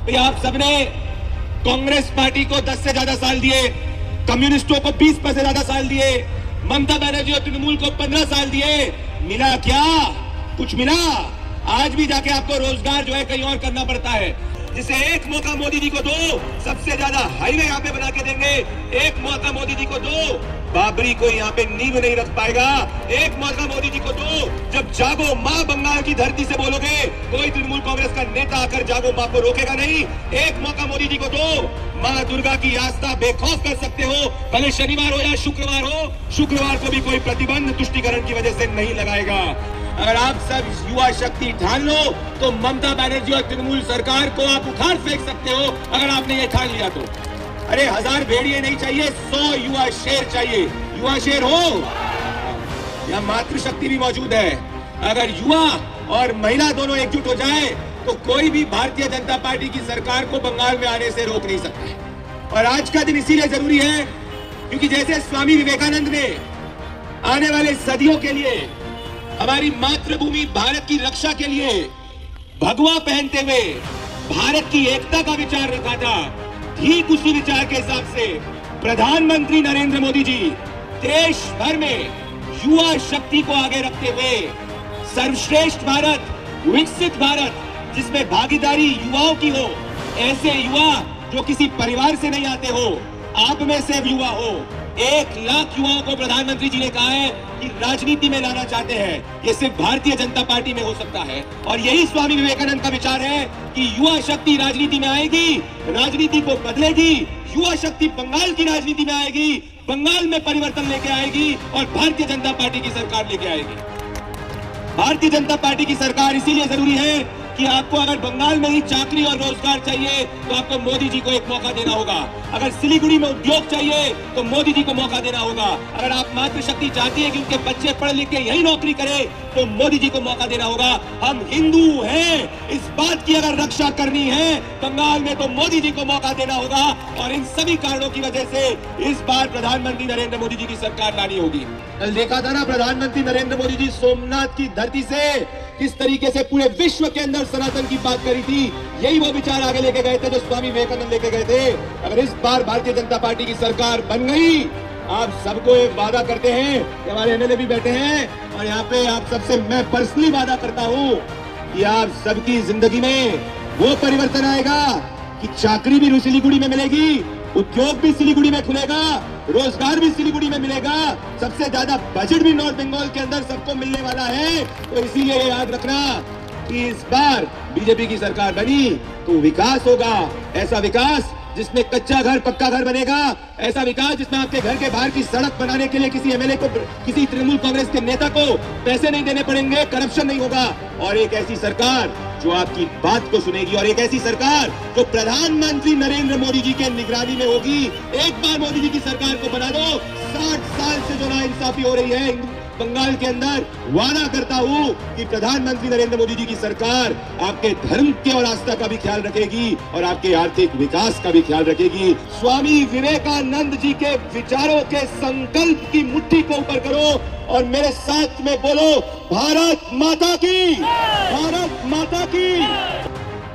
भाई आप सबने कांग्रेस पार्टी को 10 से ज्यादा साल दिए, कम्युनिस्टों को 20 से ज्यादा साल दिए, ममता बनर्जी और तृणमूल को 15 साल दिए। मिला क्या? कुछ मिला? आज भी जाके आपको रोजगार जो है कहीं और करना पड़ता है। जिसे एक मौका मोदी जी को दो, सबसे ज्यादा हाईवे यहाँ पे बना के देंगे। एक मौका मोदी जी को दो, बाबरी को यहाँ पे नींव नहीं रख पाएगा। एक मौका मोदी जी को दो, जब जागो माँ बंगाल की धरती से बोलोगे, कोई तृणमूल कांग्रेस का नेता आकर जागो माँ को रोकेगा नहीं। एक मौका मोदी जी को दो, माँ दुर्गा की आस्था बेखौफ कर सकते हो, भले शनिवार हो या शुक्रवार हो। शुक्रवार को भी कोई प्रतिबंध तुष्टिकरण की वजह से नहीं लगाएगा। अगर आप सब युवा शक्ति ठान लो तो ममता बनर्जी और तृणमूल सरकार को आप उखाड़ फेंक सकते हो। अगर आपने ये ठान लिया तो अरे 1000 भेड़िए नहीं चाहिए, 100 युवा शेर चाहिए। युवा शेर हो, यहाँ मातृशक्ति भी मौजूद है। अगर युवा और महिला दोनों एकजुट हो जाए तो कोई भी भारतीय जनता पार्टी की सरकार को बंगाल में आने से रोक नहीं सकता। और आज का दिन इसीलिए जरूरी है क्योंकि जैसे स्वामी विवेकानंद ने आने वाले सदियों के लिए हमारी मातृभूमि भारत की रक्षा के लिए भगवा पहनते हुए भारत की एकता का विचार रखा था, ठीक उसी विचार के हिसाब से प्रधानमंत्री नरेंद्र मोदी जी देश भर में युवा शक्ति को आगे रखते हुए सर्वश्रेष्ठ भारत, विकसित भारत जिसमें भागीदारी युवाओं की हो, ऐसे युवा जो किसी परिवार से नहीं आते हो, आप में से युवा हो। 1 लाख युवाओं को प्रधानमंत्री जी ने कहा है कि राजनीति में लाना चाहते हैं। ये सिर्फ भारतीय जनता पार्टी में हो सकता है और यही स्वामी विवेकानंद का विचार है कि युवा शक्ति राजनीति में आएगी, राजनीति को बदलेगी। युवा शक्ति बंगाल की राजनीति में आएगी, बंगाल में परिवर्तन लेके आएगी और भारतीय जनता पार्टी की सरकार लेके आएगी। भारतीय जनता पार्टी की सरकार इसीलिए जरूरी है कि आपको अगर बंगाल में ही चाकरी और रोजगार चाहिए तो आपको मोदी जी को एक मौका देना होगा। अगर सिलीगुड़ी में उद्योग चाहिए तो मोदी जी को मौका देना होगा। अगर आप मातृशक्ति चाहती है कि उनके बच्चे पढ़ लिख के यही नौकरी करें तो मोदी जी को मौका देना होगा। हम हिंदू हैं, इस बात की अगर रक्षा करनी है बंगाल में तो मोदी जी को मौका देना होगा। और इन सभी कारणों की वजह से इस बार प्रधानमंत्री नरेंद्र मोदी जी की सरकार लानी होगी। कल देखा था ना प्रधानमंत्री नरेंद्र मोदी जी सोमनाथ की धरती से किस तरीके से पूरे विश्व के अंदर सनातन की बात करी थी। यही वो विचार आगे लेके गए थे जो स्वामी विवेकानंद लेके गए थे। अगर इस बार भारतीय जनता पार्टी की सरकार बन गई, आप सबको एक वादा करते हैं, हमारे एमएलए भी बैठे हैं और यहाँ पे आप सबसे मैं पर्सनली वादा करता हूँ कि आप सबकी जिंदगी में वो परिवर्तन आएगा कि चाकरी भी सिलीगुड़ी में मिलेगी, उद्योग भी सिलीगुड़ी में खुलेगा, रोजगार भी सिलीगुड़ी में मिलेगा, सबसे ज्यादा बजट भी नॉर्थ बंगाल के अंदर सबको मिलने वाला है। तो इसीलिए याद रखना कि इस बार बीजेपी की सरकार बनी तो विकास होगा, ऐसा विकास जिसमें कच्चा घर पक्का घर बनेगा, ऐसा विकास जिसमें आपके घर के बाहर की सड़क बनाने के लिए किसी एमएलए को, किसी तृणमूल कांग्रेस के नेता को पैसे नहीं देने पड़ेंगे, करप्शन नहीं होगा। और एक ऐसी सरकार जो आपकी बात को सुनेगी और एक ऐसी सरकार जो प्रधानमंत्री नरेंद्र मोदी जी के निगरानी में होगी। एक बार मोदी जी की सरकार को बना दो, 60 साल से जो नाइंसाफी हो रही है बंगाल के अंदर, वादा करता हूं कि प्रधानमंत्री नरेंद्र मोदी जी की सरकार आपके धर्म के और आस्था का भी ख्याल रखेगी और आपके आर्थिक विकास का भी ख्याल रखेगी। स्वामी विवेकानंद जी के विचारों के संकल्प की मुट्ठी को ऊपर करो और मेरे साथ में बोलो, भारत माता की, भारत माता की।